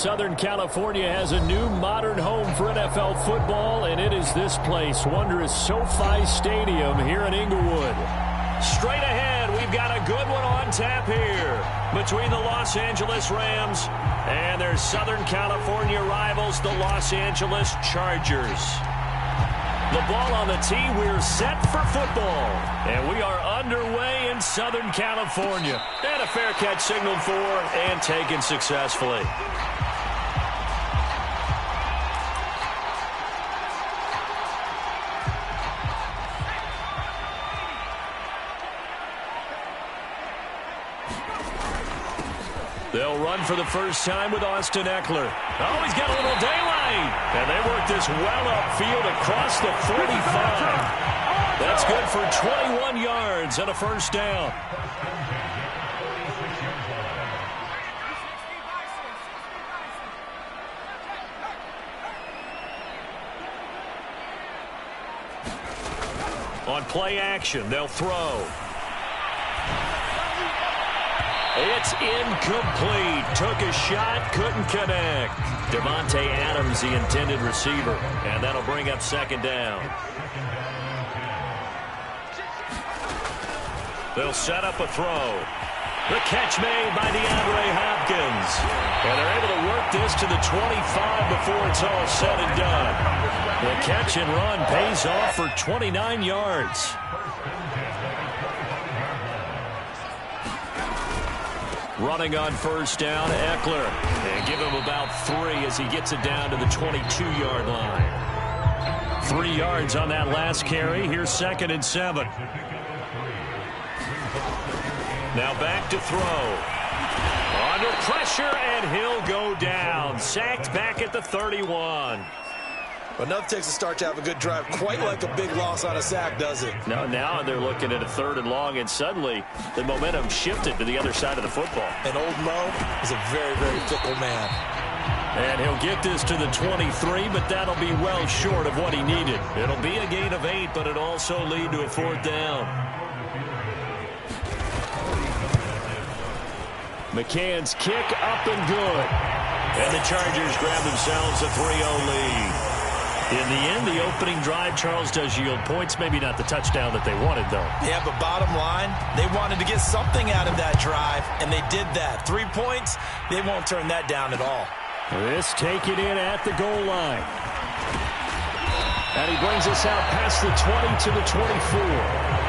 Southern California has a new modern home for NFL football, and it is this place, wondrous SoFi Stadium here in Inglewood. Straight ahead, we've got a good one on tap here between the Los Angeles Rams and their Southern California rivals, the Los Angeles Chargers. The ball on the tee, we're set for football, and we are underway in Southern California. And a fair catch signaled for and taken successfully. They'll run for the first time with Austin Eckler. Oh, he's got a little daylight. And they work this well upfield across the 45. That's good for 21 yards and a first down. On play action, they'll throw. It's incomplete. Took a shot, couldn't connect. Devontae Adams, the intended receiver. And that'll bring up second down. They'll set up a throw. The catch made by DeAndre Hopkins. And they're able to work this to the 25 before it's all said and done. The catch and run pays off for 29 yards. Running on first down, Eckler. And give him about 3 as he gets it down to the 22-yard line. 3 yards on that last carry. Here's 2nd and 7. Now back to throw. Under pressure, and he'll go down. Sacked back at the 31. Enough takes a start to have a good drive. Quite like a big loss on a sack, does it? No, now they're looking at a 3rd and long, and suddenly the momentum shifted to the other side of the football. And old Mo is a very, very fickle man. And he'll get this to the 23, but that'll be well short of what he needed. It'll be a gain of 8, but it'll also lead to a 4th down. McCann's kick up and good. And the Chargers grab themselves a 3-0 lead. In the end, the opening drive, Charles, does yield points. Maybe not the touchdown that they wanted, though. Yeah, but bottom line, they wanted to get something out of that drive, and they did that. 3 points, they won't turn that down at all. This taken in at the goal line. And he brings us out past the 20 to the 24.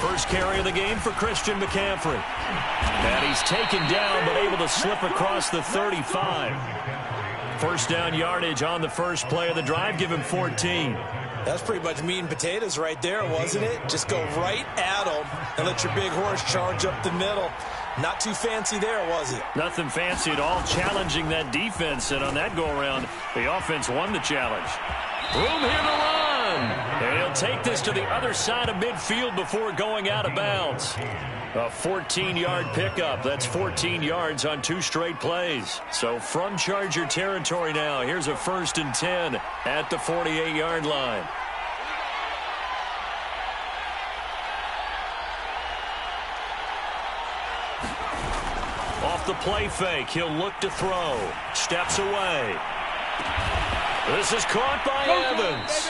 First carry of the game for Christian McCaffrey. And he's taken down but able to slip across the 35. First down yardage on the first play of the drive. Give him 14. That's pretty much meat and potatoes right there, wasn't it? Just go right at him and let your big horse charge up the middle. Not too fancy there, was it? Nothing fancy at all, challenging that defense. And on that go-around, the offense won the challenge. Room here to run. And he'll take this to the other side of midfield before going out of bounds. A 14-yard pickup. That's 14 yards on 2 straight plays. So from Charger territory now, here's a 1st and 10 at the 48-yard line. Off the play fake, he'll look to throw. Steps away. This is caught by Evans.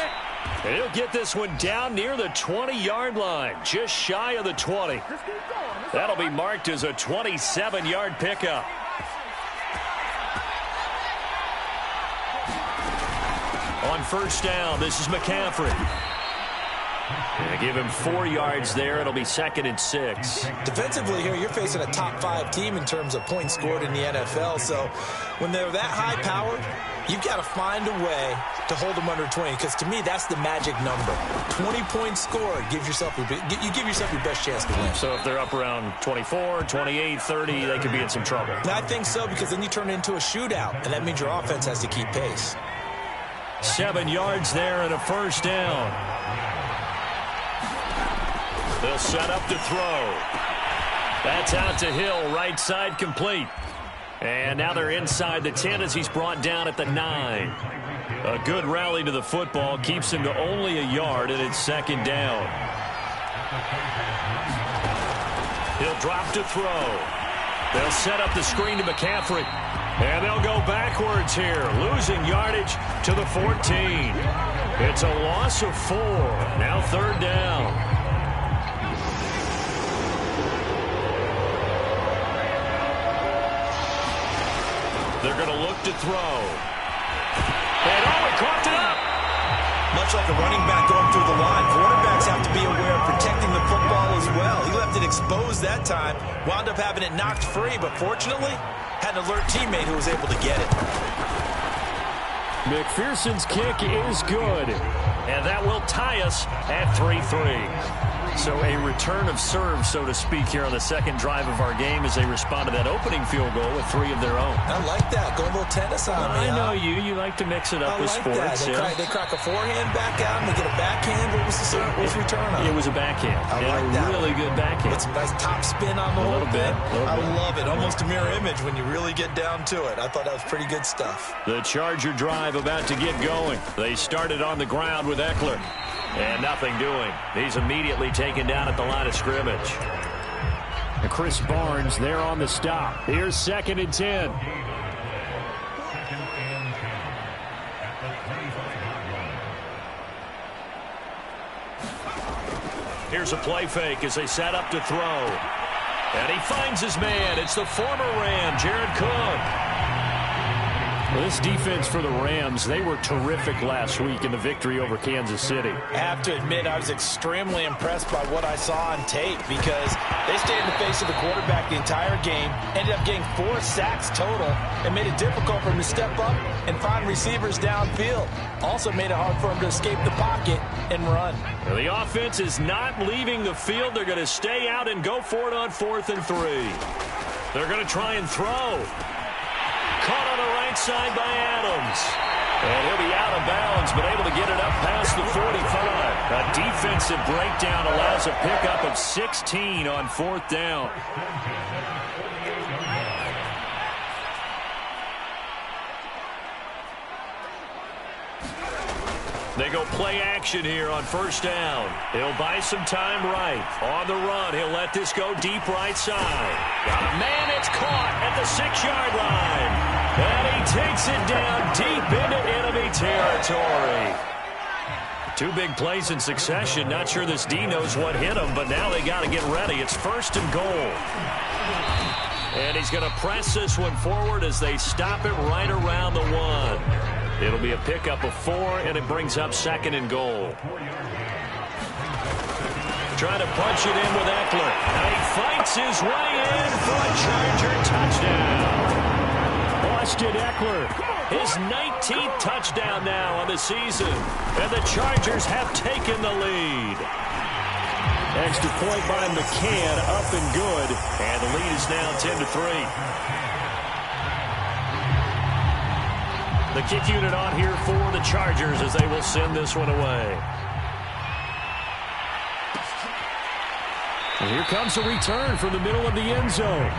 And he'll get this one down near the 20-yard line, just shy of the 20. That'll be marked as a 27-yard pickup. On first down, this is McCaffrey. And give him 4 yards there. It'll be 2nd and 6. Defensively here, you're facing a top 5 team in terms of points scored in the NFL. So when they're that high powered, you've got to find a way to hold them under 20, because to me, that's the magic number. 20 points scored, you give yourself your best chance to win. So if they're up around 24, 28, 30, they could be in some trouble. I think so, because then you turn it into a shootout, and that means your offense has to keep pace. 7 yards there and a first down. They'll set up to throw. That's out to Hill, right side complete. And now they're inside the 10 as he's brought down at the 9. A good rally to the football keeps him to only a yard, and it's 2nd down. He'll drop to throw. They'll set up the screen to McCaffrey. And they'll go backwards here, losing yardage to the 14. It's a loss of 4. Now 3rd down. They're going to look to throw. And he caught it up. Much like a running back going through the line, quarterbacks have to be aware of protecting the football as well. He left it exposed that time, wound up having it knocked free, but fortunately, had an alert teammate who was able to get it. McPherson's kick is good, and that will tie us at 3-3. So a return of serve, so to speak, here on the second drive of our game as they respond to that opening field goal with 3 of their own. I like that. Go a little tennis on me. I know you. You like to mix it up with sports. They crack a forehand back out and they get a backhand. What was the return on? It was a backhand. I like that. Really good backhand. With some nice top spin on the whole thing. I love it. Almost a mirror image when you really get down to it. I thought that was pretty good stuff. The Charger drive about to get going. They started on the ground with Eckler. And nothing doing. He's immediately taken down at the line of scrimmage. And Chris Barnes there on the stop. Here's 2nd and 10. Here's a play fake as they set up to throw. And he finds his man. It's the former Ram, Jared Cook. Well, this defense for the Rams, they were terrific last week in the victory over Kansas City. I have to admit, I was extremely impressed by what I saw on tape because they stayed in the face of the quarterback the entire game, ended up getting 4 sacks total, and made it difficult for him to step up and find receivers downfield. Also made it hard for him to escape the pocket and run. Well, the offense is not leaving the field. They're going to stay out and go for it on 4th and 3. They're going to try and throw. Caught on the right side by Adams. And he'll be out of bounds, but able to get it up past the 45. A defensive breakdown allows a pickup of 16 on 4th down. They go play action here on 1st down. He'll buy some time right. On the run, he'll let this go deep right side. Got a man, it's caught at the 6-yard line. And he takes it down deep into enemy territory. Two big plays in succession. Not sure this D knows what hit him, but now they got to get ready. It's 1st and goal. And he's going to press this one forward as they stop it right around the 1. It'll be a pickup of 4, and it brings up 2nd and goal. Trying to punch it in with Eckler. Now he fights his way in for a Charger touchdown. Austin Eckler, his 19th touchdown now on the season. And the Chargers have taken the lead. Extra point by McCann, up and good. And the lead is now 10-3. The kick unit on here for the Chargers as they will send this one away. And here comes a return from the middle of the end zone.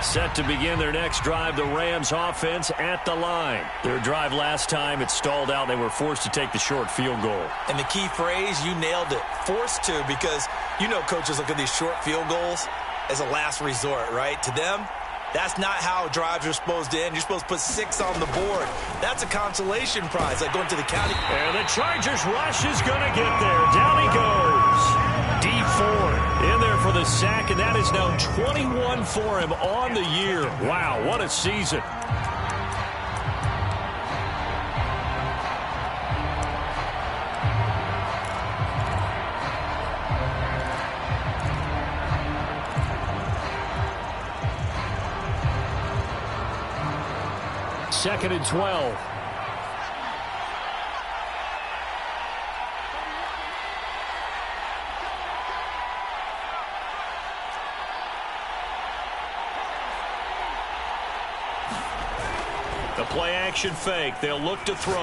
Set to begin their next drive, the Rams offense at the line. Their drive last time, it stalled out. They were forced to take the short field goal. And the key phrase, you nailed it, forced to, because you know coaches look at these short field goals as a last resort, right? To them, that's not how drives are supposed to end. You're supposed to put 6 on the board. That's a consolation prize, like going to the county. And the Chargers rush is going to get there. Down he goes. D4 in there for the sack, and that is now 21 for him on the year. Wow, what a season. Second and 12. The play-action fake. They'll look to throw.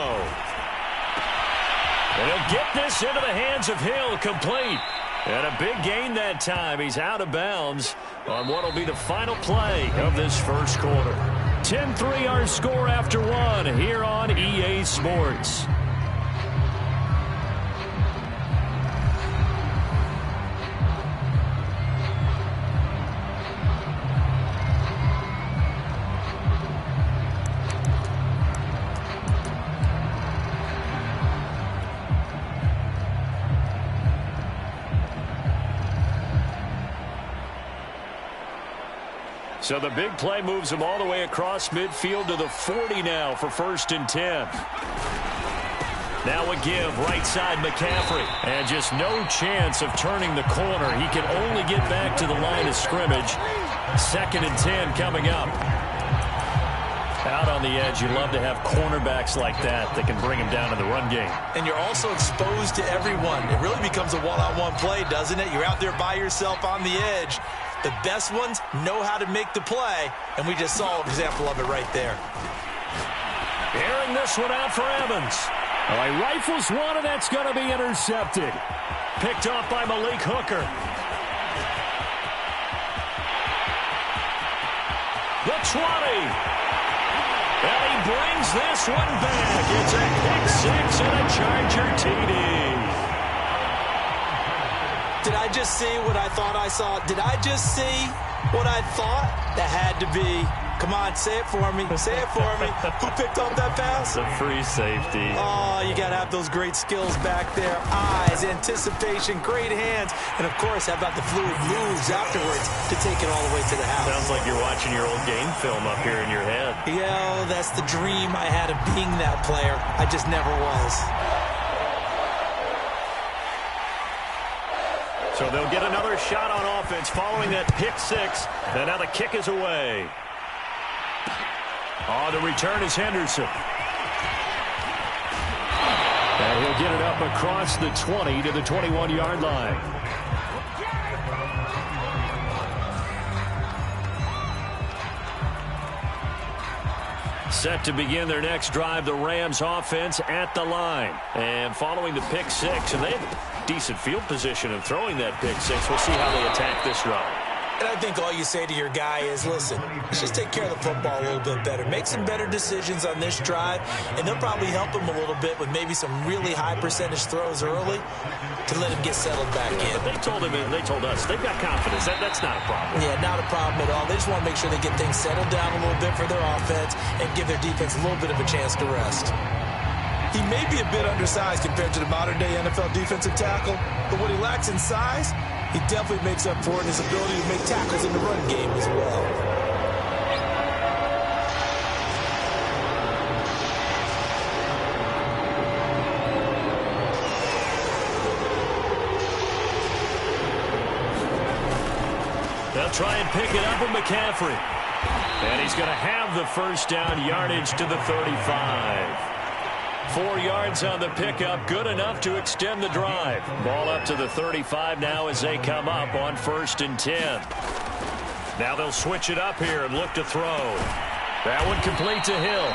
And he'll get this into the hands of Hill, complete. And a big gain that time. He's out of bounds on what will be the final play of this first quarter. 10-3 our score after 1 here on EA Sports. So the big play moves him all the way across midfield to the 40 now for 1st and 10. Now a give, right side McCaffrey. And just no chance of turning the corner. He can only get back to the line of scrimmage. 2nd and 10 coming up. Out on the edge, you love to have cornerbacks like that can bring him down in the run game. And you're also exposed to everyone. It really becomes a one-on-one play, doesn't it? You're out there by yourself on the edge. The best ones know how to make the play, and we just saw an example of it right there. Airing this one out for Evans. Oh, he rifles one, and that's going to be intercepted. Picked off by Malik Hooker. The 20. And he brings this one back. It's a pick 6 and a Charger TD. Did I just see what I thought I saw? Did I just see what I thought? That had to be. Come on, say it for me. Say it for me. Who picked up that pass? The free safety. Oh, you got to have those great skills back there. Eyes, anticipation, great hands. And, of course, how about the fluid moves afterwards to take it all the way to the house? Sounds like you're watching your old game film up here in your head. Yeah, that's the dream I had of being that player. I just never was. So they'll get another shot on offense following that pick 6. And now the kick is away. On the return is Henderson. And he'll get it up across the 20 to the 21-yard line. Set to begin their next drive, the Rams offense at the line. And following the pick 6, and they have decent field position of throwing that pick 6. We'll see how they attack this drive. And I think all you say to your guy is, listen, let's just take care of the football a little bit better. Make some better decisions on this drive, and they'll probably help him a little bit with maybe some really high percentage throws early to let him get settled back in. But they told him, and they told us, they've got confidence. That's not a problem. Yeah, not a problem at all. They just want to make sure they get things settled down a little bit for their offense and give their defense a little bit of a chance to rest. He may be a bit undersized compared to the modern-day NFL defensive tackle, but what he lacks in size, he definitely makes up for it in his ability to make tackles in the run game as well. They'll try and pick it up with McCaffrey. And he's going to have the first down yardage to the 35. 4 yards on the pickup, good enough to extend the drive. Ball up to the 35 now as they come up on 1st and 10. Now they'll switch it up here and look to throw. That one complete to Hill.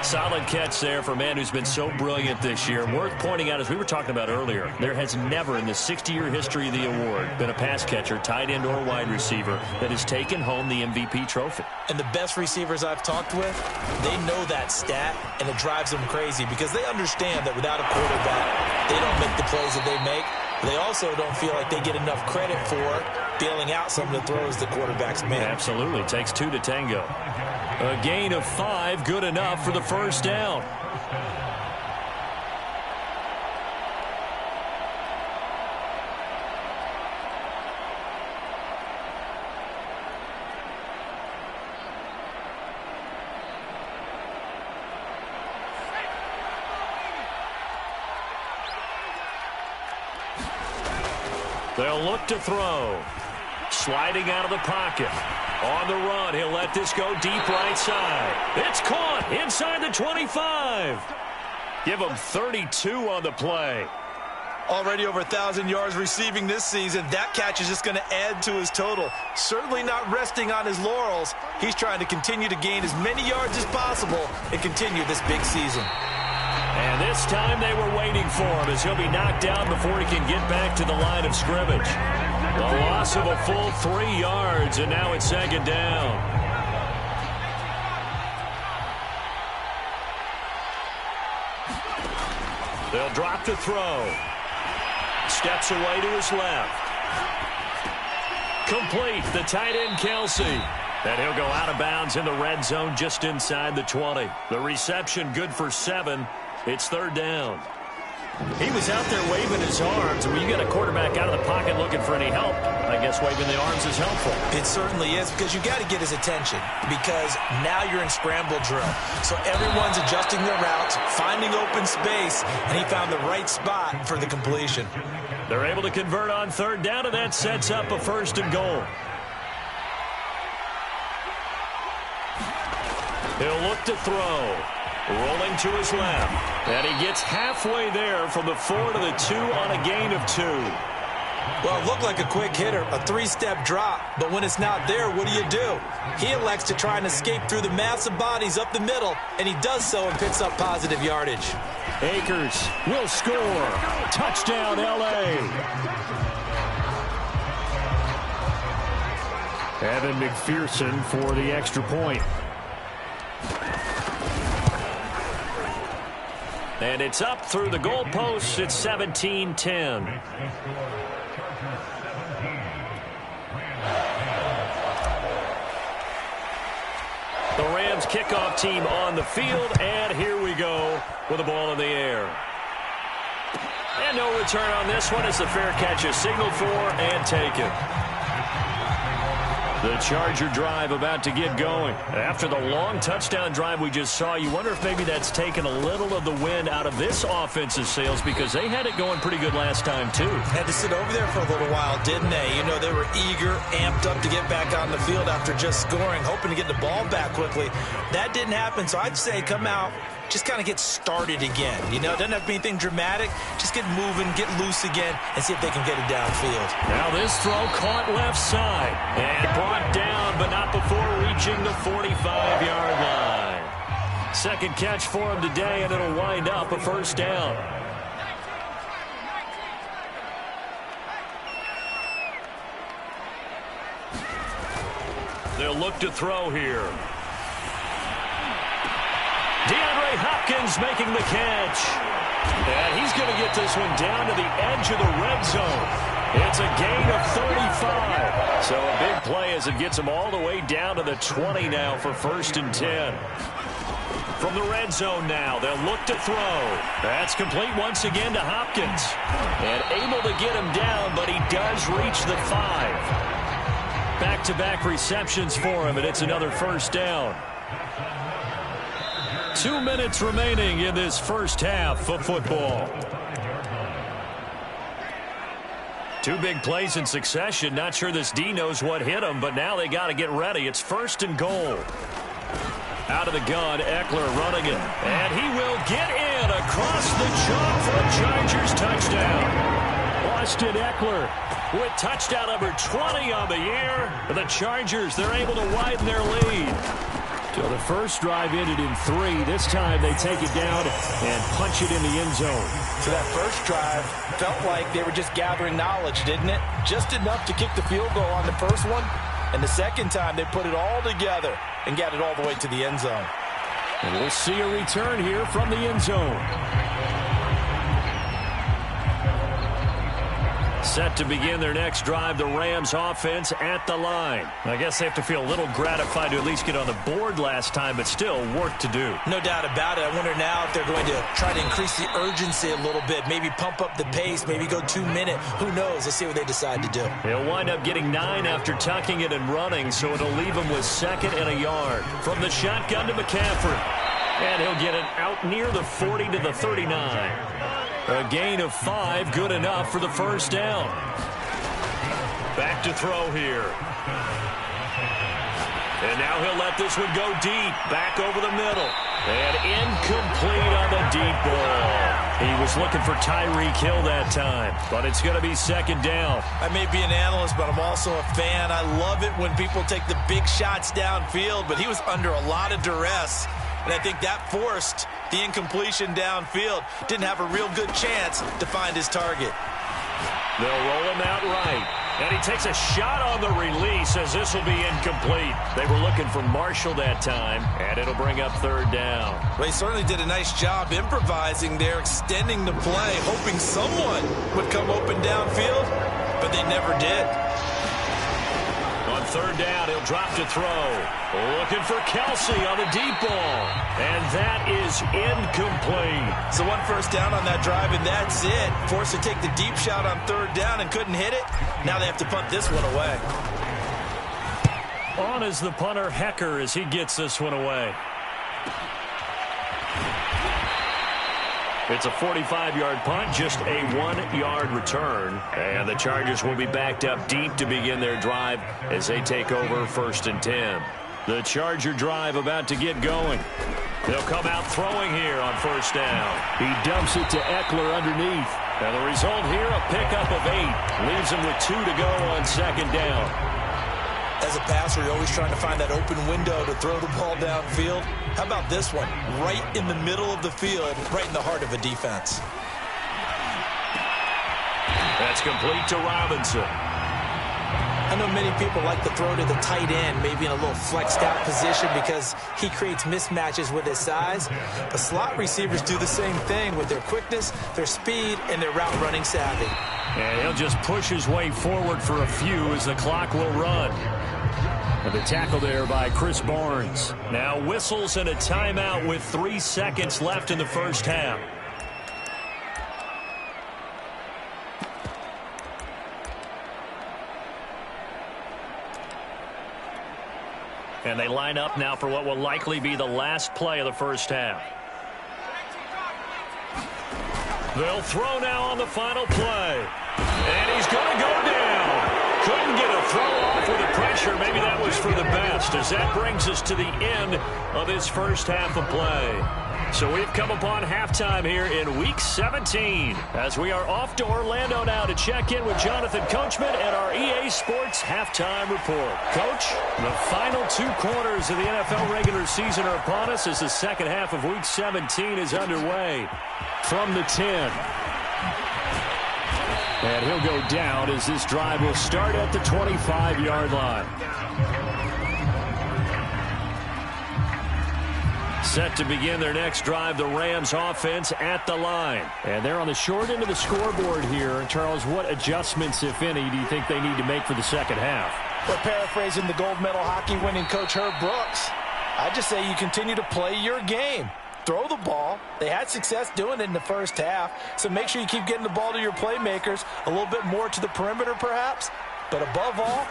Solid catch there for a man who's been so brilliant this year. Worth pointing out, as we were talking about earlier, there has never in the 60-year history of the award been a pass catcher, tight end, or wide receiver that has taken home the MVP trophy. And the best receivers I've talked with, they know that stat, and it drives them crazy because they understand that without a quarterback, they don't make the plays that they make. They also don't feel like they get enough credit for bailing out some of the throws the quarterbacks make. Absolutely. Takes 2 to tango. A gain of 5, good enough for the first down. They'll look to throw. Sliding out of the pocket. On the run, he'll let this go deep right side. It's caught inside the 25. Give him 32 on the play. Already over 1,000 yards receiving this season. That catch is just going to add to his total. Certainly not resting on his laurels. He's trying to continue to gain as many yards as possible and continue this big season. And this time they were waiting for him as he'll be knocked down before he can get back to the line of scrimmage. The loss of a full 3 yards, and now it's 2nd down. They'll drop to throw. Steps away to his left. Complete, the tight end Kelsey. And he'll go out of bounds in the red zone just inside the 20. The reception good for 7. It's 3rd down. He was out there waving his arms. When you get a quarterback out of the pocket looking for any help, I guess waving the arms is helpful. It certainly is, because you got to get his attention, because now you're in scramble drill. So everyone's adjusting their routes, finding open space, and he found the right spot for the completion. They're able to convert on 3rd down, and that sets up a 1st and goal. He'll look to throw. Rolling to his left. And he gets halfway there from the 4 to the 2 on a gain of 2. Well, it looked like a quick hitter, a 3-step drop. But when it's not there, what do? He elects to try and escape through the massive bodies up the middle, and he does so and picks up positive yardage. Akers will score. Touchdown, L.A. Evan McPherson for the extra point. And it's up through the goalposts. It's 17-10. The Rams kickoff team on the field, and here we go with the ball in the air. And no return on this one as the fair catch is signaled for and taken. The Charger drive about to get going. After the long touchdown drive we just saw, you wonder if maybe that's taken a little of the wind out of this offensive sails, because they had it going pretty good last time, too. Had to sit over there for a little while, didn't they? You know, they were eager, amped up to get back on the field after just scoring, hoping to get the ball back quickly. That didn't happen, so I'd say come out, just kind of get started again. You know, it doesn't have to be anything dramatic. Just get moving, get loose again, and see if they can get it downfield. Now this throw caught left side and brought down, but not before reaching the 45-yard line. Second catch for him today, and it'll wind up a 1st down. they'll look to throw here. DeAndre Hopkins making the catch. And he's going to get this one down to the edge of the red zone. It's a gain of 35. So a big play as it gets him all the way down to the 20 now for 1st and 10. From the red zone now, they'll look to throw. That's complete once again to Hopkins. And able to get him down, but he does reach the 5. Back-to-back receptions for him, and it's another 1st down. 2 minutes remaining in this first half of football. 2 big plays in succession. Not sure this D knows what hit him, but now they got to get ready. It's 1st and goal. Out of the gun, Eckler running it. And he will get in across the chalk for a Chargers touchdown. Austin Eckler with touchdown number 20 on the year. The Chargers, they're able to widen their lead. So the first drive ended in 3. This time they take it down and punch it in the end zone. So that first drive felt like they were just gathering knowledge, didn't it? Just enough to kick the field goal on the first one. And the second time they put it all together and got it all the way to the end zone. And we'll see a return here from the end zone. Set to begin their next drive, the Rams offense at the line. I guess they have to feel a little gratified to at least get on the board last time, but still work to do. No doubt about it. I wonder now if they're going to try to increase the urgency a little bit, maybe pump up the pace, maybe go 2 minute. Who knows? Let's see what they decide to do. He'll wind up getting 9 after tucking it and running, so it'll leave him with 2nd and a yard. From the shotgun to McCaffrey. And he'll get it out near the 40 to the 39. A gain of 5, good enough for the 1st down. Back to throw here. And now he'll let this one go deep, back over the middle. And incomplete on the deep ball. He was looking for Tyreek Hill that time, but it's going to be 2nd down. I may be an analyst, but I'm also a fan. I love it when people take the big shots downfield, but he was under a lot of duress. And I think that forced the incompletion downfield. Didn't have a real good chance to find his target. They'll roll him out right. And he takes a shot on the release as this will be incomplete. They were looking for Marshall that time, and it'll bring up 3rd down. Well, he certainly did a nice job improvising there, extending the play, hoping someone would come open downfield, but they never did. On 3rd down, he'll drop to throw. Looking for Kelsey on the deep ball. And that is incomplete. So 1 first down on that drive, and that's it. Forced to take the deep shot on 3rd down and couldn't hit it. Now they have to punt this one away. On is the punter, Hecker, as he gets this one away. It's a 45-yard punt, just a 1-yard return. And the Chargers will be backed up deep to begin their drive as they take over 1st and 10. The Charger drive about to get going. They'll come out throwing here on 1st down. He dumps it to Eckler underneath. And the result here, a pickup of 8. Leaves him with 2 to go on 2nd down. As a passer, you're always trying to find that open window to throw the ball downfield. How about this one? Right in the middle of the field, right in the heart of a defense. That's complete to Robinson. I know many people like to throw to the tight end, maybe in a little flexed out position because he creates mismatches with his size. But slot receivers do the same thing with their quickness, their speed, and their route running savvy. And he'll just push his way forward for a few as the clock will run. And the tackle there by Chris Barnes. Now whistles and a timeout with 3 seconds left in the first half. And they line up now for what will likely be the last play of the first half. They'll throw now on the final play. And he's going to go down. Couldn't get a throw off with the pressure. Maybe that was for the best, as that brings us to the end of this first half of play. So we've come upon halftime here in Week 17 as we are off to Orlando now to check in with Jonathan Coachman and our EA Sports Halftime Report. Coach, the final 2 quarters of the NFL regular season are upon us as the second half of Week 17 is underway. From the 10. And he'll go down as this drive will start at the 25-yard line. Set to begin their next drive, the Rams offense at the line. And they're on the short end of the scoreboard here. Charles, what adjustments, if any, do you think they need to make for the second half? Well, paraphrasing the gold medal hockey winning coach Herb Brooks, I just say you continue to play your game. Throw the ball. They had success doing it in the first half, so make sure you keep getting the ball to your playmakers, a little bit more to the perimeter perhaps, but above all,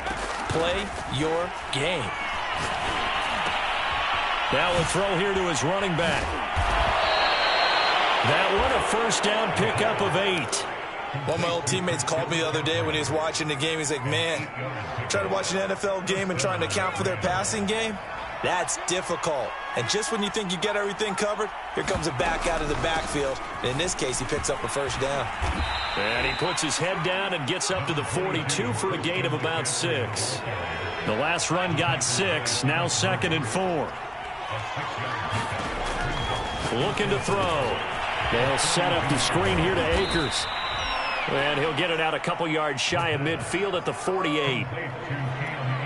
play your game. Now a throw here to his running back. That one a first down pickup of 8. One of my old teammates called me the other day when he was watching the game. He's like, man, trying to watch an NFL game and trying to account for their passing game, that's difficult. And just when you think you get everything covered, here comes a back out of the backfield. And in this case, he picks up a first down. And he puts his head down and gets up to the 42 for a gain of about 6. The last run got 6, now 2nd and 4. Looking to throw. They'll set up the screen here to Akers. And he'll get it out a couple yards shy of midfield at the 48.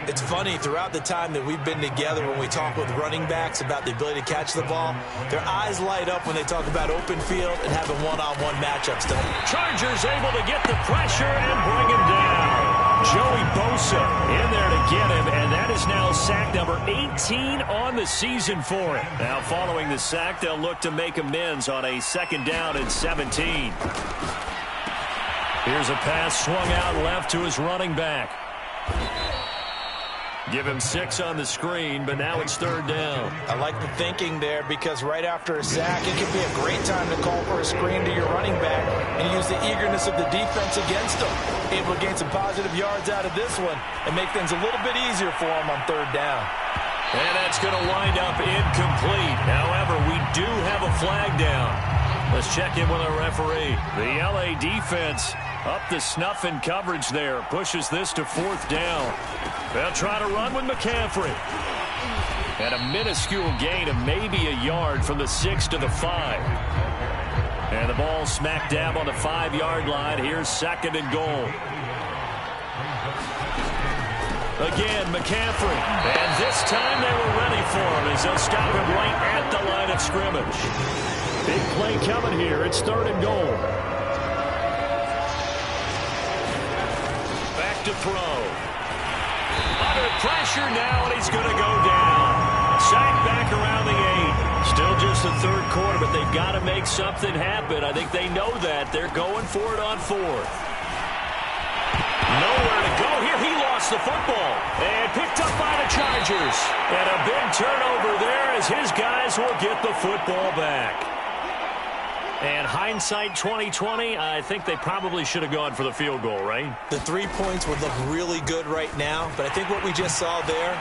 It's funny, throughout the time that we've been together, when we talk with running backs about the ability to catch the ball, their eyes light up when they talk about open field and having one-on-one matchups. Chargers able to get the pressure and bring him down. Joey Bosa in there to get him, and that is now sack number 18 on the season for him. Now following the sack, they'll look to make amends on a 2nd down and 17. Here's a pass swung out left to his running back. Give him 6 on the screen, but now it's 3rd down. I like the thinking there because right after a sack, it can be a great time to call for a screen to your running back and use the eagerness of the defense against him. Able to gain some positive yards out of this one and make things a little bit easier for him on 3rd down. And that's going to wind up incomplete. However, we do have a flag down. Let's check in with our referee. The LA defense up the snuff in coverage there. Pushes this to 4th down. They'll try to run with McCaffrey. And a minuscule gain of maybe a yard from the 6 to the 5. And the ball smack dab on the 5-yard line. Here's 2nd and goal. Again, McCaffrey. And this time they were ready for him as they'll stop him right at the line of scrimmage. Big play coming here. It's 3rd and goal. Back to throw. Under pressure now, and he's going to go down. Sacked back around the 8. Still just the 3rd quarter, but they've got to make something happen. I think they know that. They're going for it on 4th. Nowhere to go here. He lost the football and picked up by the Chargers. And a big turnover there as his guys will get the football back. And hindsight 2020, I think they probably should have gone for the field goal, right? The 3 points would look really good right now, but I think what we just saw there,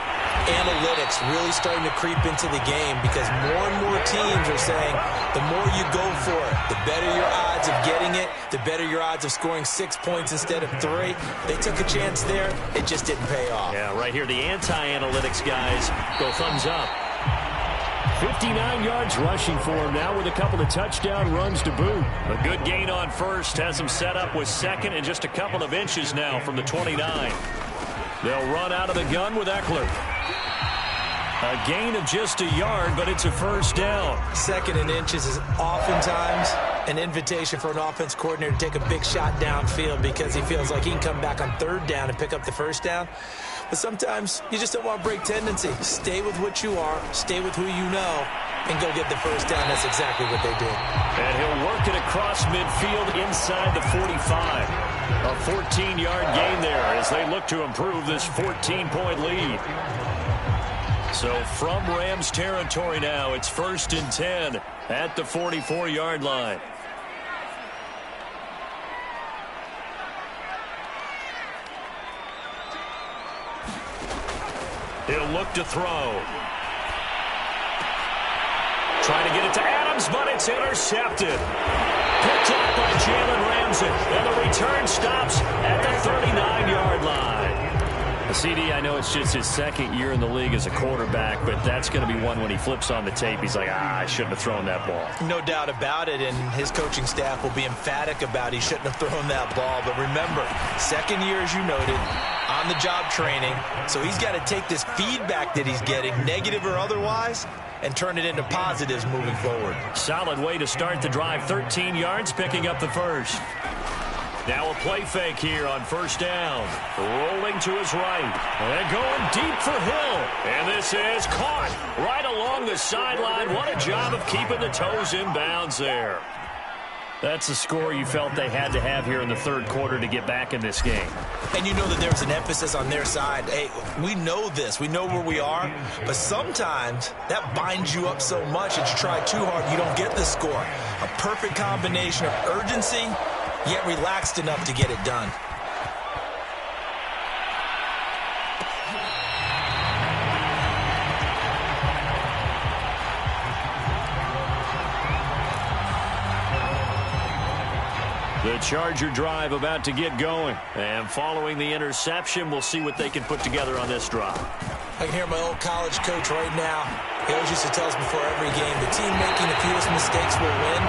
analytics really starting to creep into the game because more and more teams are saying the more you go for it, the better your odds of getting it, the better your odds of scoring 6 points instead of 3. They took a chance there. It just didn't pay off. Yeah, right here, the anti-analytics guys go thumbs up. 59 yards rushing for him now with a couple of touchdown runs to boot. A good gain on 1st has him set up with 2nd and just a couple of inches now from the 29. They'll run out of the gun with Eckler. A gain of just a yard, but it's a 1st down. 2nd and inches is oftentimes an invitation for an offense coordinator to take a big shot downfield because he feels like he can come back on 3rd down and pick up the 1st down. But sometimes you just don't want to break tendency. Stay with what you are, stay with who you know, and go get the 1st down. That's exactly what they did. And he'll work it across midfield inside the 45. A 14-yard gain there as they look to improve this 14-point lead. So from Rams territory now, it's 1st and 10 at the 44-yard line. He'll look to throw. Trying to get it to Adams, but it's intercepted. Picked up by Jalen Ramsey. And the return stops at the 39-yard line. CD, I know it's just his second year in the league as a quarterback, but that's going to be one when he flips on the tape, he's like, I shouldn't have thrown that ball. No doubt about it, and his coaching staff will be emphatic about he shouldn't have thrown that ball. But remember, second year, as you noted, on-the-job training, so he's got to take this feedback that he's getting, negative or otherwise, and turn it into positives moving forward. Solid way to start the drive, 13 yards, picking up the first. Now a play fake here on first down. Rolling to his right. And going deep for Hill. And this is caught right along the sideline. What a job of keeping the toes in bounds there. That's the score you felt they had to have here in the third quarter to get back in this game. And you know that there's an emphasis on their side. Hey, we know this. We know where we are. But sometimes that binds you up so much that you try too hard, you don't get the score. A perfect combination of urgency, yet relaxed enough to get it done. The Charger drive about to get going. And following the interception, we'll see what they can put together on this drive. I can hear my old college coach right now. He always used to tell us before every game, the team making the fewest mistakes will win.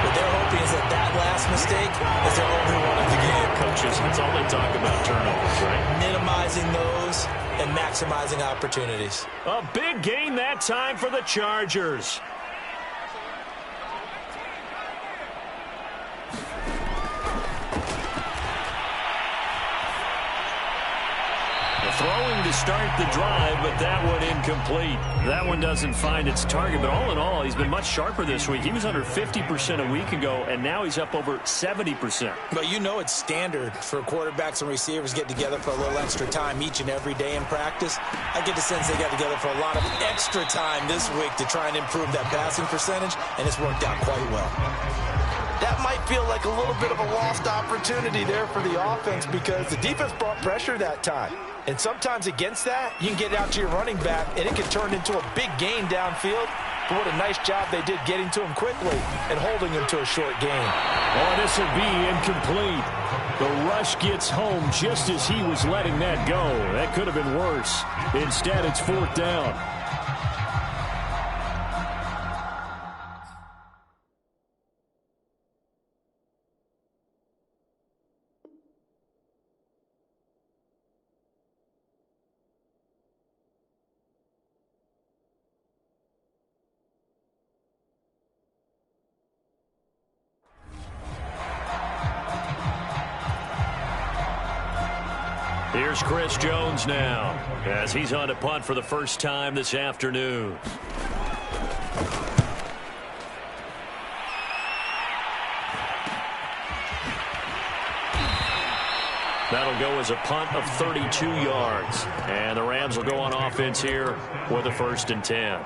What they're hoping is that last mistake is their only one of the game. Coaches, that's all they talk about, turnovers, right? Minimizing those and maximizing opportunities. A big gain that time for the Chargers. Throwing to start the drive, but that one incomplete. That one doesn't find its target, but all in all, he's been much sharper this week. He was under 50% a week ago, and now he's up over 70%. But you know it's standard for quarterbacks and receivers get together for a little extra time each and every day in practice. I get the sense they got together for a lot of extra time this week to try and improve that passing percentage, and it's worked out quite well. That might feel like a little bit of a lost opportunity there for the offense because the defense brought pressure that time. And sometimes against that, you can get out to your running back, and it can turn into a big gain downfield. But what a nice job they did getting to him quickly and holding him to a short gain. Oh, this will be incomplete. The rush gets home just as he was letting that go. That could have been worse. Instead, it's fourth down. Here's Chris Jones now, as he's on to punt for the first time this afternoon. That'll go as a punt of 32 yards. And the Rams will go on offense here with a 1st and 10.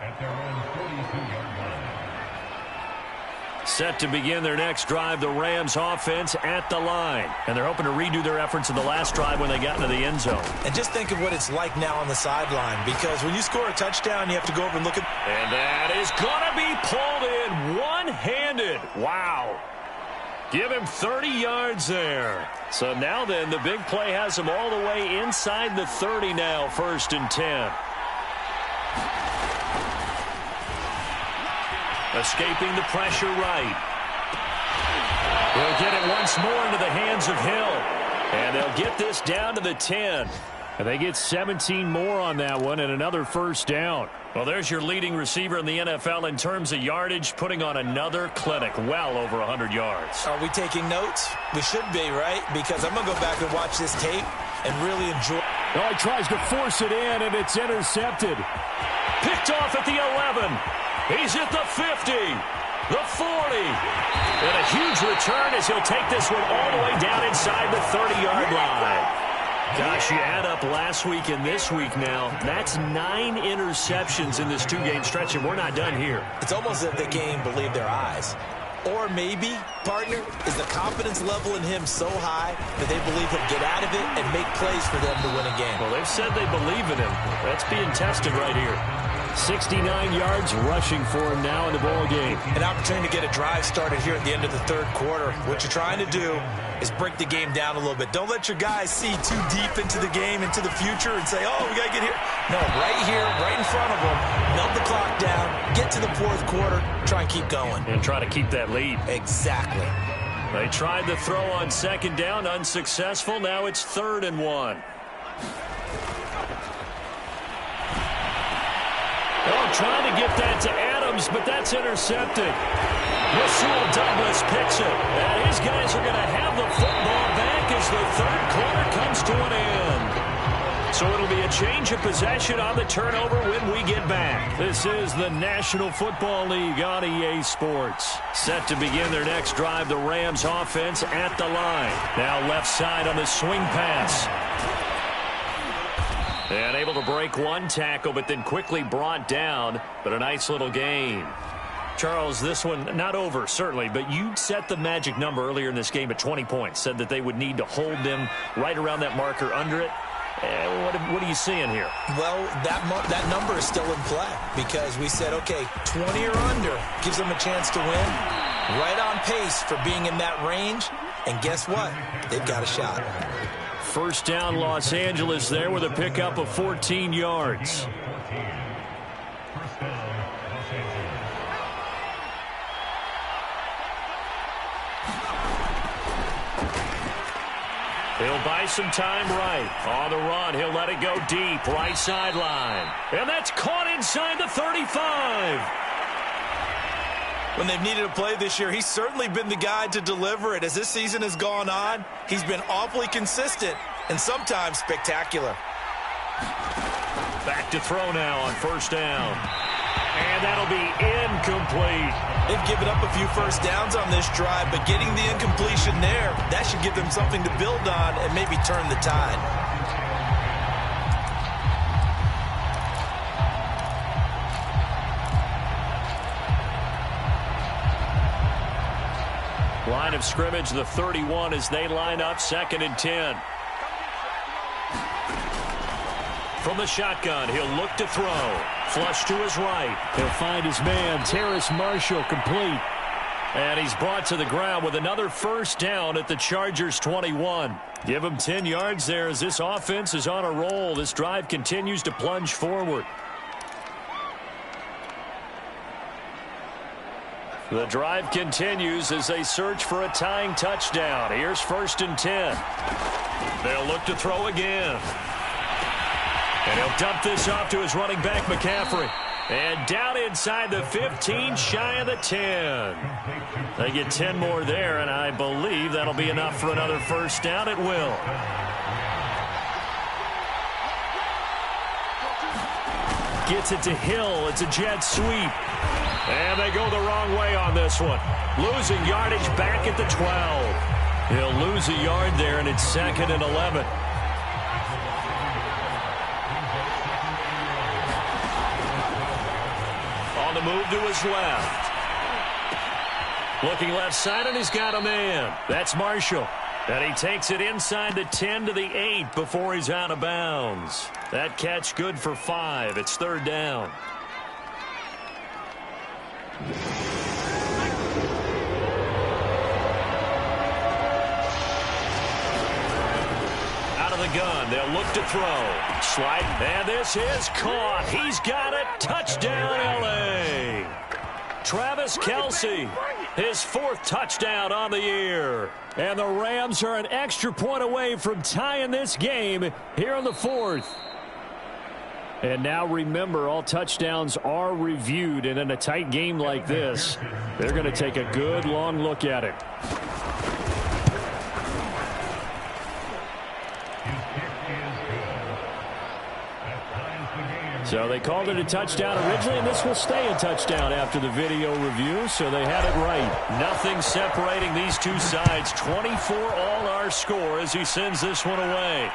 Set to begin their next drive, the Rams offense at the line. And they're hoping to redo their efforts in the last drive when they got into the end zone. And just think of what it's like now on the sideline, because when you score a touchdown, you have to go over and look at... And that is going to be pulled in one-handed. Wow. Give him 30 yards there. So now then, the big play has him all the way inside the 30 now, 1st and 10. Escaping the pressure right. They'll get it once more into the hands of Hill. And they'll get this down to the 10. And they get 17 more on that one and another 1st down. Well, there's your leading receiver in the NFL in terms of yardage, putting on another clinic, well over 100 yards. Are we taking notes? We should be, right? Because I'm going to go back and watch this tape and really enjoy. Oh, he tries to force it in, and it's intercepted. Picked off at the 11. He's at the 50, the 40. And a huge return as he'll take this one all the way down inside the 30-yard line. Gosh, you add up last week and this week now, that's 9 interceptions in this 2-game stretch, and we're not done here. It's almost as if they can't even believe their eyes. Or maybe, partner, is the confidence level in him so high that they believe he'll get out of it and make plays for them to win a game. Well, they've said they believe in him. That's being tested right here. 69 yards rushing for him now in the ball game. An opportunity to get a drive started here at the end of the third quarter. What you're trying to do is break the game down a little bit. Don't let your guys see too deep into the game, into the future, and say, oh, we got to get here. No, right here, right in front of them, melt the clock down, get to the fourth quarter, try and keep going. And try to keep that lead. Exactly. They tried the throw on second down, unsuccessful. Now it's 3rd and 1. Oh, trying to get that to Adams, but that's intercepted. Rasul Douglas picks it. And his guys are going to have the football back as the third quarter comes to an end. So it'll be a change of possession on the turnover when we get back. This is the National Football League on EA Sports. Set to begin their next drive, the Rams offense at the line. Now left side on the swing pass. And able to break one tackle, but then quickly brought down. But a nice little gain. Charles, this one not over, certainly, but you set the magic number earlier in this game at 20 points. Said that they would need to hold them right around that marker under it. What are you seeing here? Well, that number is still in play because we said, okay, 20 or under gives them a chance to win. Right on pace for being in that range. And guess what? They've got a shot. First down, Los Angeles there with a pickup of 14 yards. He'll buy some time right. On the run, he'll let it go deep, right sideline. And that's caught inside the 35. When they've needed a play this year, he's certainly been the guy to deliver it. As this season has gone on, he's been awfully consistent and sometimes spectacular. Back to throw now on first down. And that'll be incomplete. They've given up a few first downs on this drive, but getting the incompletion there, that should give them something to build on and maybe turn the tide. Line of scrimmage, the 31 as they line up 2nd and 10. From the shotgun, he'll look to throw. Flush to his right. He'll find his man, Terrace Marshall, complete. And he's brought to the ground with another first down at the Chargers' 21. Give him 10 yards there as this offense is on a roll. This drive continues to plunge forward. The drive continues as they search for a tying touchdown. Here's 1st and 10. They'll look to throw again. And he'll dump this off to his running back, McCaffrey. And down inside the 15, shy of the 10. They get 10 more there, and I believe that'll be enough for another first down. It will. Gets it to Hill. It's a jet sweep. And they go the wrong way on this one. Losing yardage back at the 12. He'll lose a yard there, and it's 2nd and 11. On the move to his left. Looking left side, and he's got a man. That's Marshall. And he takes it inside the 10 to the 8 before he's out of bounds. That catch good for 5. It's 3rd down. Out of the gun, they'll look to throw. Slide, and this is caught. He's got it. Touchdown, L.A. Travis Kelce, his 4th touchdown on the year. And the Rams are an extra point away from tying this game here in the 4th. And now remember, all touchdowns are reviewed, and in a tight game like this, they're going to take a good long look at it. So they called it a touchdown originally, and this will stay a touchdown after the video review, so they had it right. Nothing separating these two sides. 24 all our score as he sends this one away.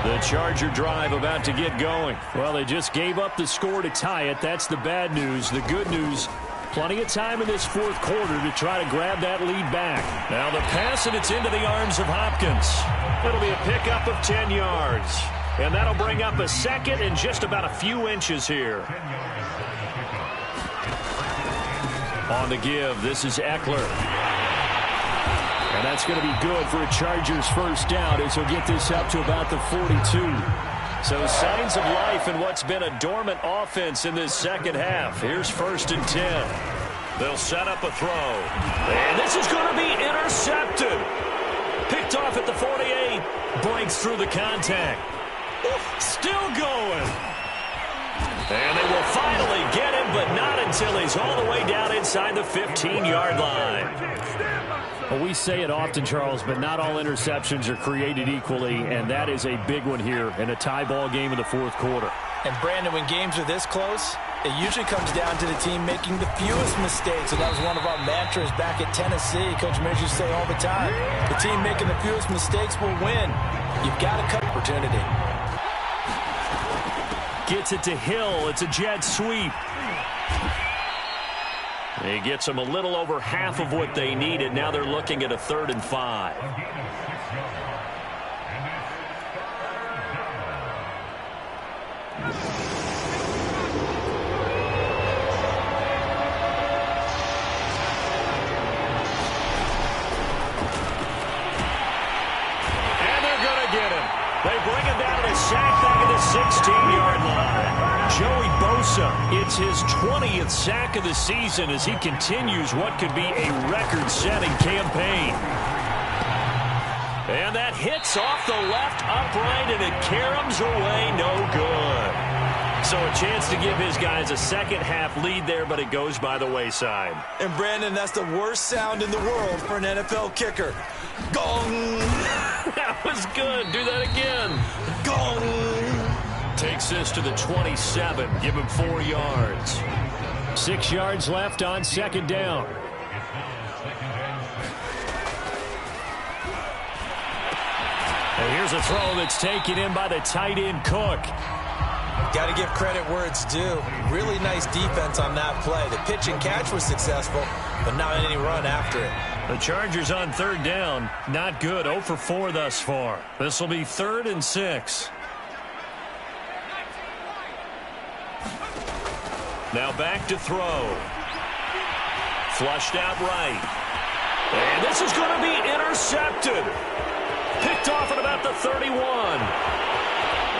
The Charger drive about to get going. Well, they just gave up the score to tie it. That's the bad news. The good news, Plenty of time in this fourth quarter to try to grab that lead back. Now the pass, and it's into the arms of Hopkins. It'll be a pickup of 10 yards. And that'll bring up a second and just about a few inches here. On the give, this is Eckler. And that's going to be good for a Chargers first down as he'll get this up to about the 42. So signs of life in what's been a dormant offense in this second half. Here's 1st and 10. They'll set up a throw. And this is going to be intercepted. Picked off at the 48. Breaks through the contact. Still going. And they will finally get him, but not until he's all the way down inside the 15-yard line. Well, we say it often, Charles, but not all interceptions are created equally, and that is a big one here in a tie ball game in the fourth quarter. And, Brandon, when games are this close, it usually comes down to the team making the fewest mistakes, and that was one of our mantras back at Tennessee. Coach Mears used to say all the time, the team making the fewest mistakes will win. You've got to cut opportunity. Gets it to Hill. It's a jet sweep. He gets them a little over half of what they needed. Now they're looking at a 3rd and 5. And they're going to get him. They bring him down to the sack back at the 16-yard line. Joey Bosa, it's his 20th sack of the season as he continues what could be a record-setting campaign. And that hits off the left upright, and it caroms away, no good. So a chance to give his guys a second-half lead there, but it goes by the wayside. And, Brandon, that's the worst sound in the world for an NFL kicker. Gong! That was good. Do that again. Gong! Takes this to the 27. Give him 4 yards. 6 yards left on 2nd down. And here's a throw that's taken in by the tight end Cook. Got to give credit where it's due. Really nice defense on that play. The pitch and catch was successful, but not any run after it. The Chargers on 3rd down. Not good. 0 for 4 thus far. This will be 3rd and 6. Now back to throw. Flushed out right. And this is going to be intercepted. Picked off at about the 31.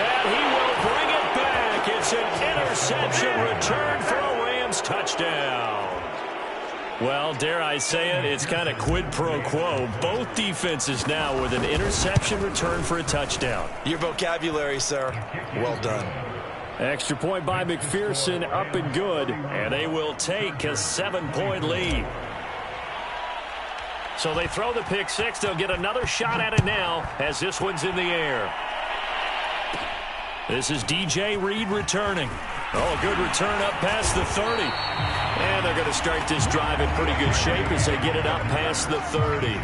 And he will bring it back. It's an interception return for a Rams touchdown. Well, dare I say it, it's kind of quid pro quo. Both defenses now with an interception return for a touchdown. Your vocabulary, sir. Well done. Extra point by McPherson, up and good. And they will take a 7-point lead. So they throw the pick six. They'll get another shot at it now as this one's in the air. This is DJ Reed returning. Oh, a good return up past the 30. And they're going to start this drive in pretty good shape as they get it up past the 30.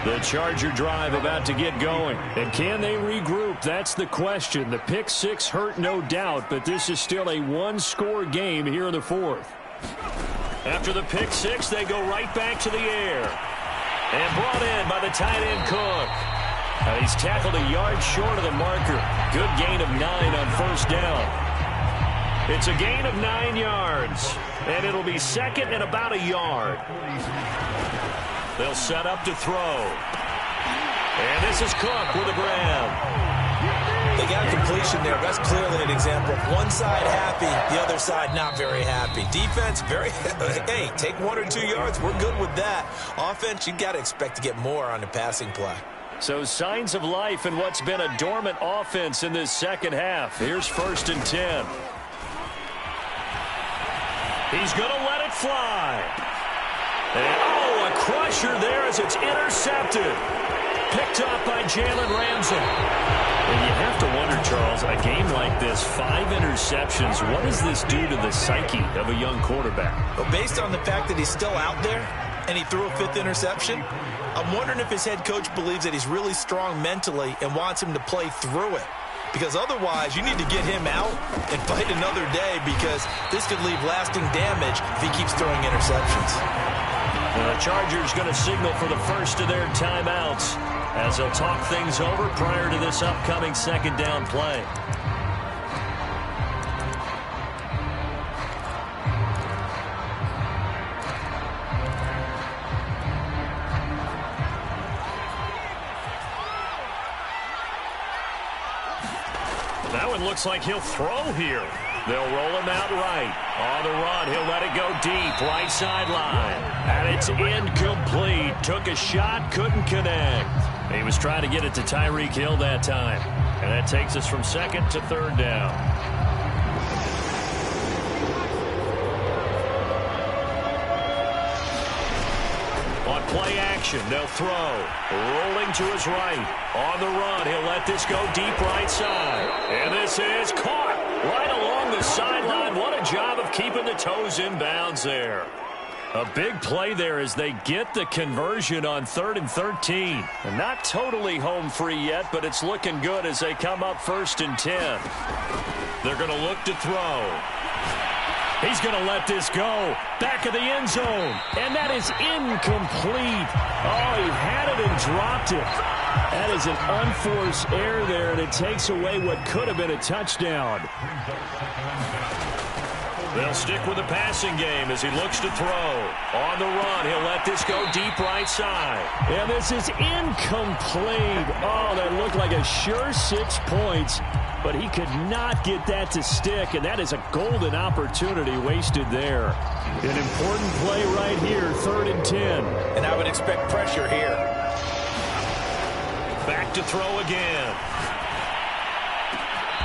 The Charger drive about to get going. And can they regroup? That's the question. The pick six hurt, no doubt, but this is still a one-score game here in the fourth. After the pick six, they go right back to the air. And brought in by the tight end Cook. He's tackled a yard short of the marker. Good gain of 9 on first down. It's a gain of 9 yards. And it'll be second and about a yard. They'll set up to throw. And this is Cook with a grab. They got a completion there. That's clearly an example of one side happy, the other side not very happy. Defense, very, hey, take 1 or 2 yards. We're good with that. Offense, you got to expect to get more on the passing play. So signs of life in what's been a dormant offense in this second half. Here's 1st and 10. He's going to let it fly. And, oh, a crusher there as it's intercepted. Picked up by Jalen Ramsey. And you have to wonder, Charles, a game like this, 5 interceptions, what does this do to the psyche of a young quarterback? Well, based on the fact that he's still out there and he threw a 5th interception, I'm wondering if his head coach believes that he's really strong mentally and wants him to play through it. because otherwise you need to get him out and fight another day, because this could leave lasting damage if he keeps throwing interceptions. The Chargers going to signal for the first of their timeouts as they'll talk things over prior to this upcoming second down play. That one looks like he'll throw here. They'll roll him out right. On the run, he'll let it go deep, right sideline. And it's incomplete. Took a shot, couldn't connect. He was trying to get it to Tyreek Hill that time. And that takes us from second to third down. On play action, they'll throw. Rolling to his right. On the run, he'll let this go deep right side. And this is caught right along the sideline. What a job of keeping the toes in bounds there. A big play there as they get the conversion on 3rd and 13. And not totally home free yet, but it's looking good as they come up 1st and 10. They're going to look to throw. He's going to let this go. Back of the end zone. And that is incomplete. Oh, he had it and dropped it. That is an unforced error there, and it takes away what could have been a touchdown. They'll stick with the passing game as he looks to throw. On the run, he'll let this go deep right side. And this is incomplete. Oh, that looked like a sure 6 points. But he could not get that to stick, and that is a golden opportunity wasted there. An important play right here, 3rd and 10. And I would expect pressure here. Back to throw again.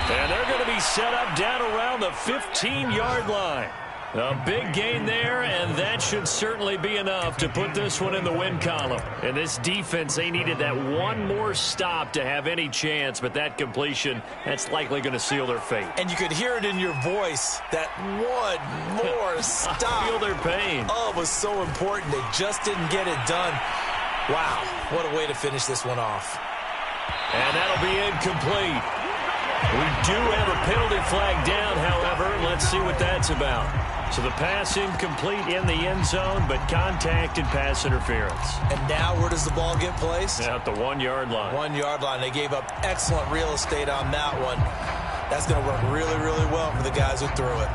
And they're going to be set up down around the 15-yard line. A big gain there, and that should certainly be enough to put this one in the win column. And this defense, they needed that one more stop to have any chance, but that completion, that's likely going to seal their fate. And you could hear it in your voice, that one more stop. I feel their pain. Oh, it was so important. They just didn't get it done. Wow, what a way to finish this one off. And that'll be incomplete. We do have a penalty flag down, however. Let's see what that's about. So the pass incomplete in the end zone, but contact and pass interference. And now where does the ball get placed? At the 1-yard line. 1-yard line. They gave up excellent real estate on that one. That's going to work really, really well for the guys who threw it.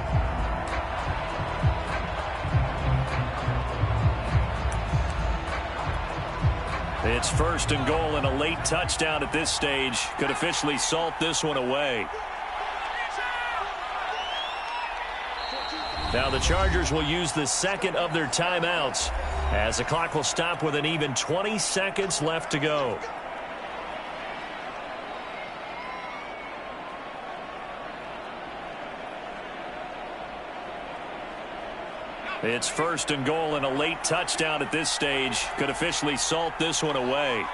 It's 1st and goal, and a late touchdown at this stage could officially salt this one away. Now the Chargers will use the second of their timeouts as the clock will stop with an even 20 seconds left to go. It's 1st and goal, and a late touchdown at this stage could officially salt this one away.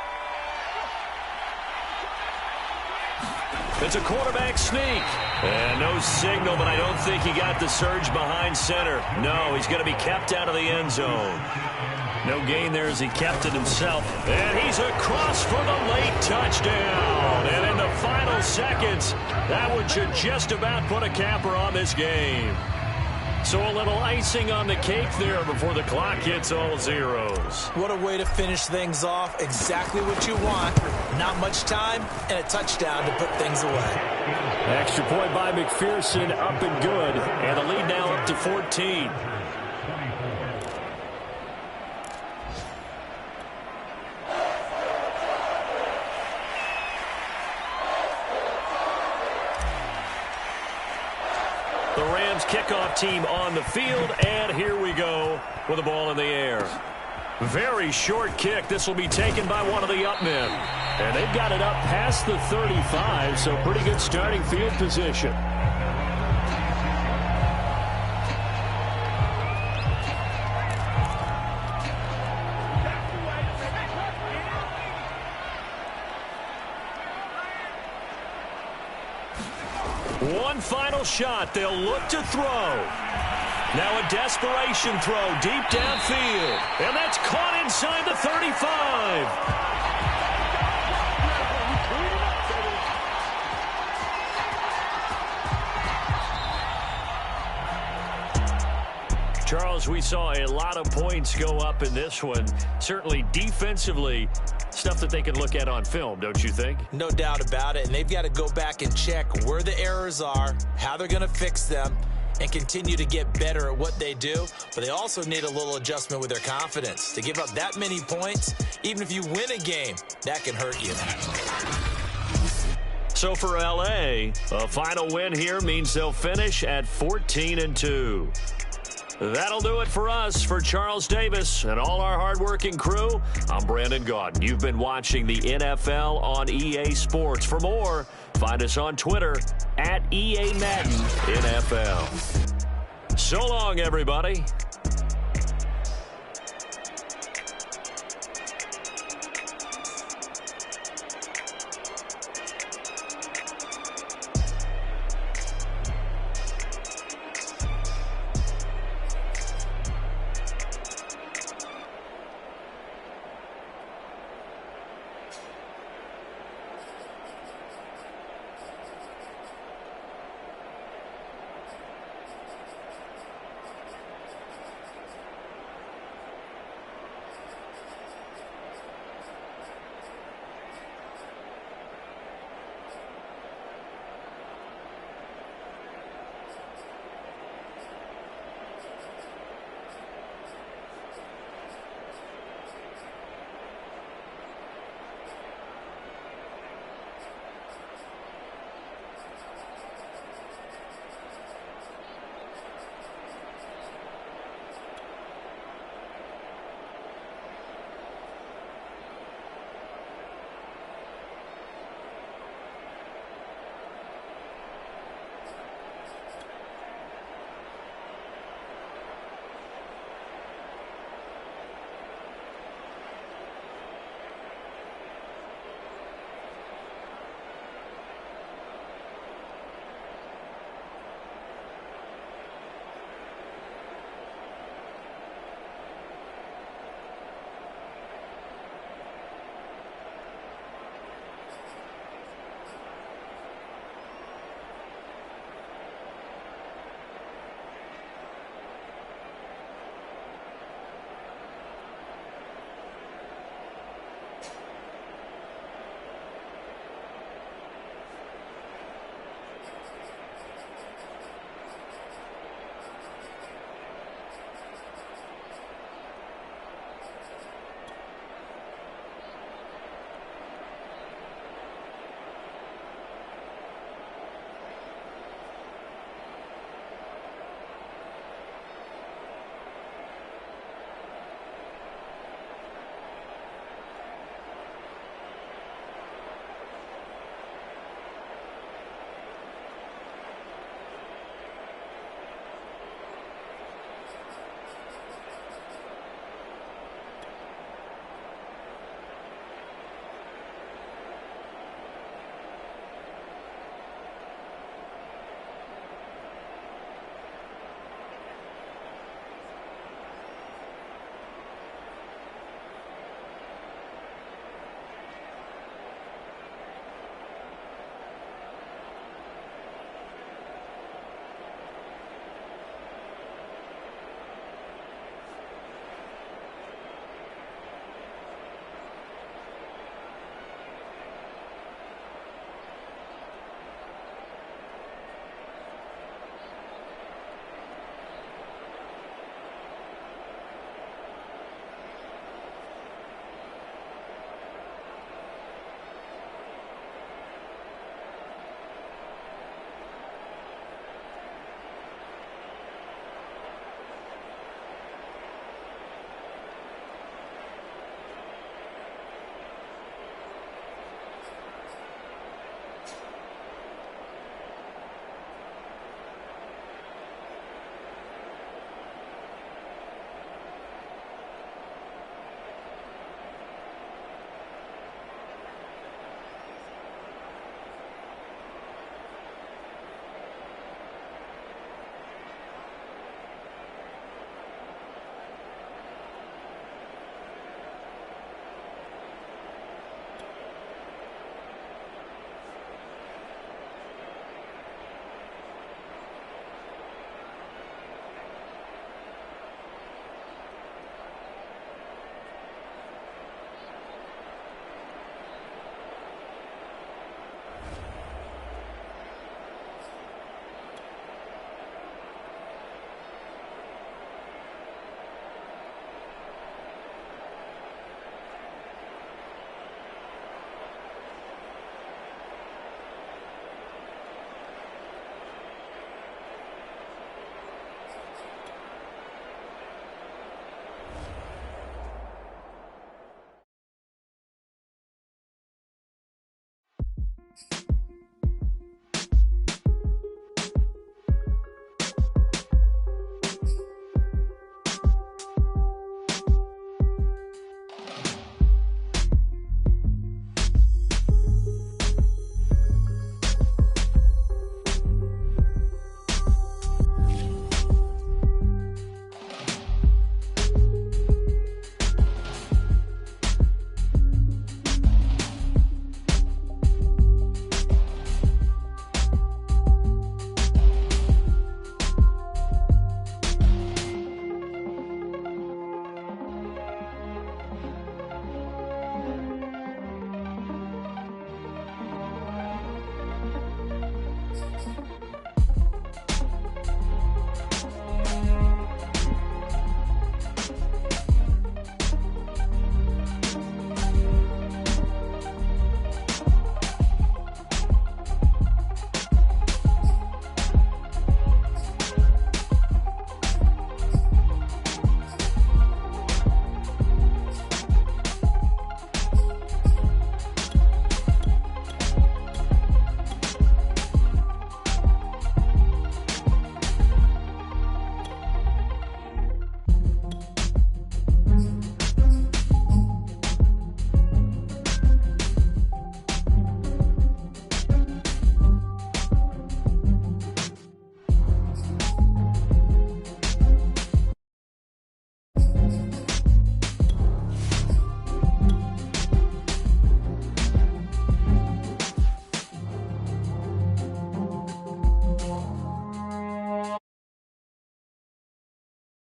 It's a quarterback sneak. And no signal, but I don't think he got the surge behind center. No, he's going to be kept out of the end zone. No gain there as he kept it himself. And he's across for the late touchdown. And in the final seconds, that one should just about put a capper on this game. So a little icing on the cake there before the clock hits all zeros. What a way to finish things off. Exactly what you want. Not much time and a touchdown to put things away. Extra point by McPherson, up and good. And the lead now up to 14. The Rams kickoff team on the field, and here we go with the ball in the air. Very short kick. This will be taken by one of the up men. And they've got it up past the 35, so pretty good starting field position. One final shot. They'll look to throw. Now a desperation throw deep downfield. And that's caught inside the 35. Charles, we saw a lot of points go up in this one. Certainly defensively, stuff that they can look at on film, don't you think? No doubt about it. And they've got to go back and check where the errors are, how they're going to fix them, and continue to get better at what they do. But they also need a little adjustment with their confidence. To give up that many points, even if you win a game, that can hurt you. So for LA, a final win here means they'll finish at 14-2. That'll do it for us. For Charles Davis and all our hardworking crew, I'm Brandon Gaudin. You've been watching the NFL on EA Sports. For more, find us on Twitter @EA Madden NFL. So long, everybody.